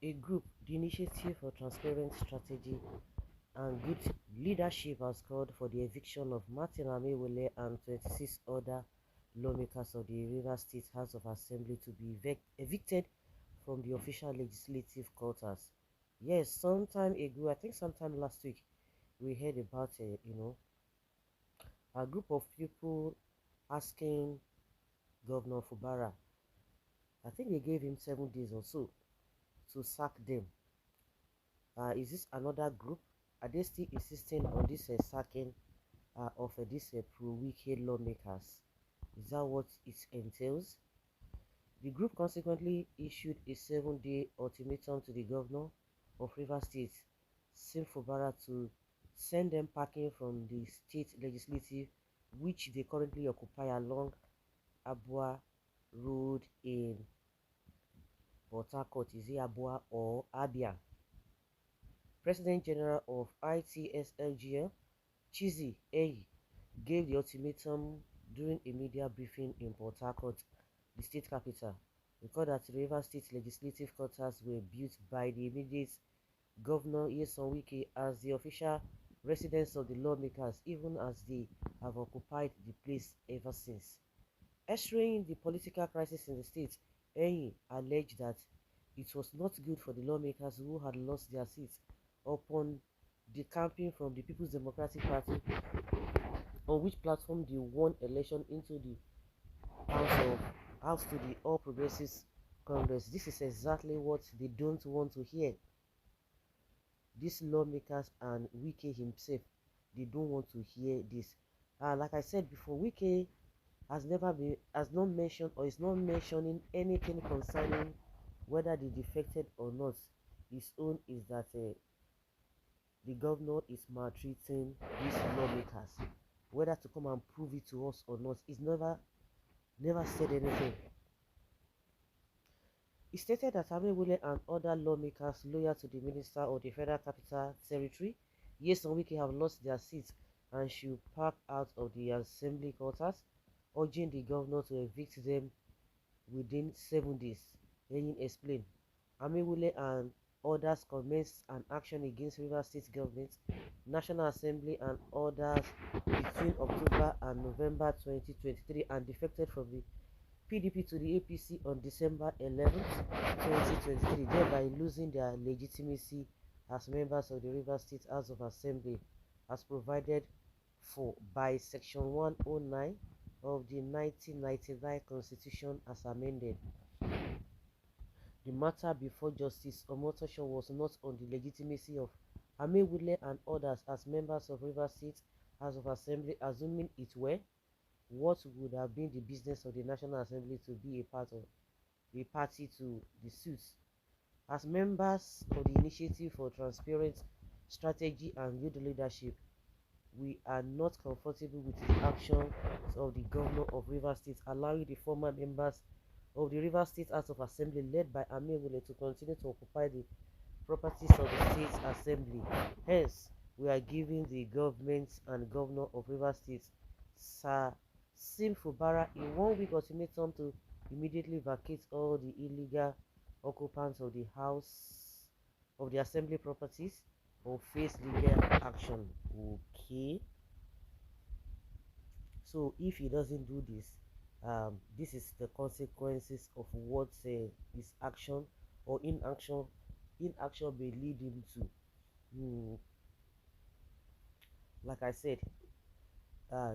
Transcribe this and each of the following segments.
A group, the Initiative for Transparent Strategy and Good Leadership, has called for the eviction of Martin Amewule and 26 other lawmakers of the Rivers State House of Assembly to be evicted from the official legislative quarters. Yes, sometime ago, I think sometime last week, we heard about a group of people asking Governor Fubara. I think they gave him 7 days or so to sack them. Is this another group? Are they still insisting on this sacking of these pro-Wike lawmakers? Is that what it entails? The group consequently issued a 7-day ultimatum to the governor of Rivers State, Sim Fubara, to send them packing from the state legislative, which they currently occupy along Abua Road in Port Harcourt. Is it Abua or Abia? President General of ITSLGL, Chizi Eyi, gave the ultimatum during a media briefing in Port Harcourt, the state capital. Recall that Rivers State legislative quarters were built by the immediate Governor Wike as the official residence of the lawmakers, even as they have occupied the place ever since. Eschewing the political crisis in the state, Eyi alleged that it was not good for the lawmakers who had lost their seats upon decamping from the People's Democratic Party, on which platform they won election into the House to the All Progressives Congress. This is exactly what they don't want to hear. These lawmakers and Wike himself, they don't want to hear this. Like I said before, Wike has not mentioned or is not mentioning anything concerning whether they defected or not. His own is that the governor is maltreating these lawmakers. Whether to come and prove it to us or not, he's never said anything. He stated that Amewule and other lawmakers loyal to the Minister of the Federal Capital Territory, Nyesom Wike, have lost their seats and should pack out of the assembly quarters, urging the governor to evict them within 7 days. Eyin explained. Amewule and others commenced an action against Rivers State government, National Assembly and others between October and November 2023 and defected from the PDP to the APC on December 11, 2023, thereby losing their legitimacy as members of the Rivers State House of Assembly as provided for by Section 109 of the 1999 Constitution as amended. The matter before Justice Omotosho was not on the legitimacy of Amewule and others as members of Rivers State House of Assembly, assuming it were. What would have been the business of the National Assembly to be a party to the suits? As members of the Initiative for Transparent Strategy and Good Leadership, we are not comfortable with the actions of the governor of Rivers State, allowing the former members of the Rivers State House of Assembly led by Amewule to continue to occupy the properties of the State Assembly. Hence, we are giving the government and governor of Rivers State, Sir Sim Fubara, a 1-week ultimatum to immediately vacate all the illegal occupants of the House of the Assembly properties or face legal action. Okay. So if he doesn't do this, this is the consequences of what his action or inaction may lead him to. Like I said,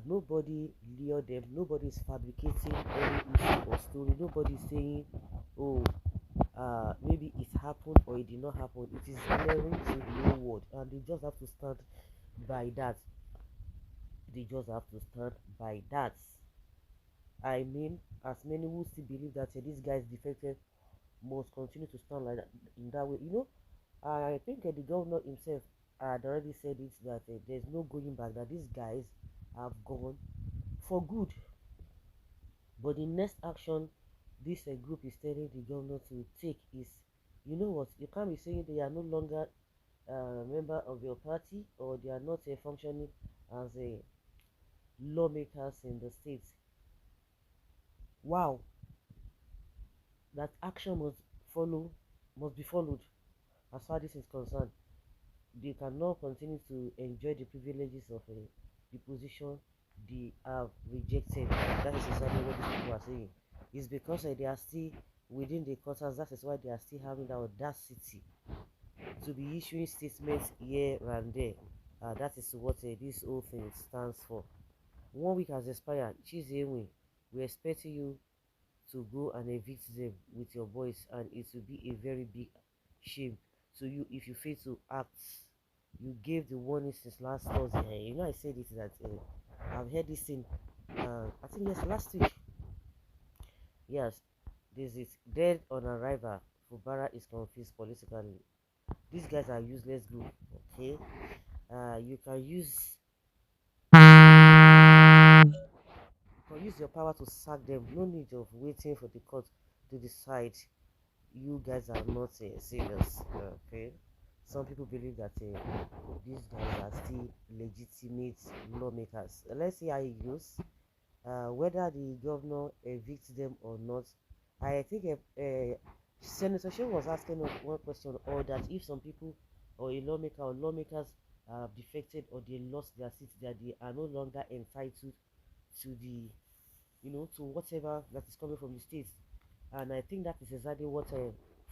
nobody lured them, nobody is fabricating any issue or story, nobody is saying, oh, maybe it happened or it did not happen. It is glaring to the whole world, and they just have to stand by that. I mean, as many who still believe that this guy is defected must continue to stand like that, in that way. I think the governor himself had already said it, that there's no going back, that these guys have gone for good. But the next action this group is telling the governor to take is, you know what, you can't be saying they are no longer a member of your party, or they are not functioning as a lawmakers in the state. Wow, that action must be followed. as far as this is concerned, they cannot continue to enjoy the privileges of the position they have rejected. That is exactly what these people are saying. It's because they are still within the quarters. That is why they are still having the audacity to be issuing statements here and there. That is what this whole thing stands for. 1 week has expired. Chizewe, we expect you to go and evict them with your voice, and it will be a very big shame to you if you fail to act. You gave the warning since last Thursday. You know, I said it that I've heard this thing. I think yes, last week. Yes, this is dead on arrival. Fubara is confused politically. These guys are useless group. Okay, you can use your power to sack them. No need of waiting for the court to decide. You guys are not serious. Okay, some people believe that these guys are still legitimate lawmakers. Let's see how it goes. Whether the governor evicts them or not, I think Senator Shehu was asking one question, or that if some people or a lawmaker or lawmakers are defected or they lost their seats, that they are no longer entitled to the, to whatever that is coming from the states. And I think that is exactly what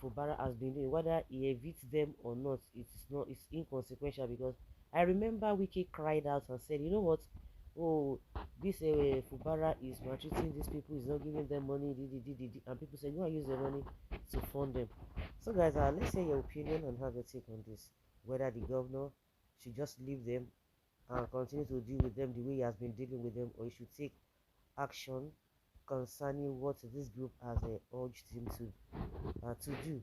Fubara has been doing. Whether he evicts them or not, it's inconsequential, because I remember Wike cried out and said, you know what, oh, this Fubara is maltreating these people, is not giving them money, and people say, you want to use the money to fund them. So guys, let's say your opinion and have your take on this, whether the governor should just leave them and continue to deal with them the way he has been dealing with them, or he should take action concerning what this group has urged him to do.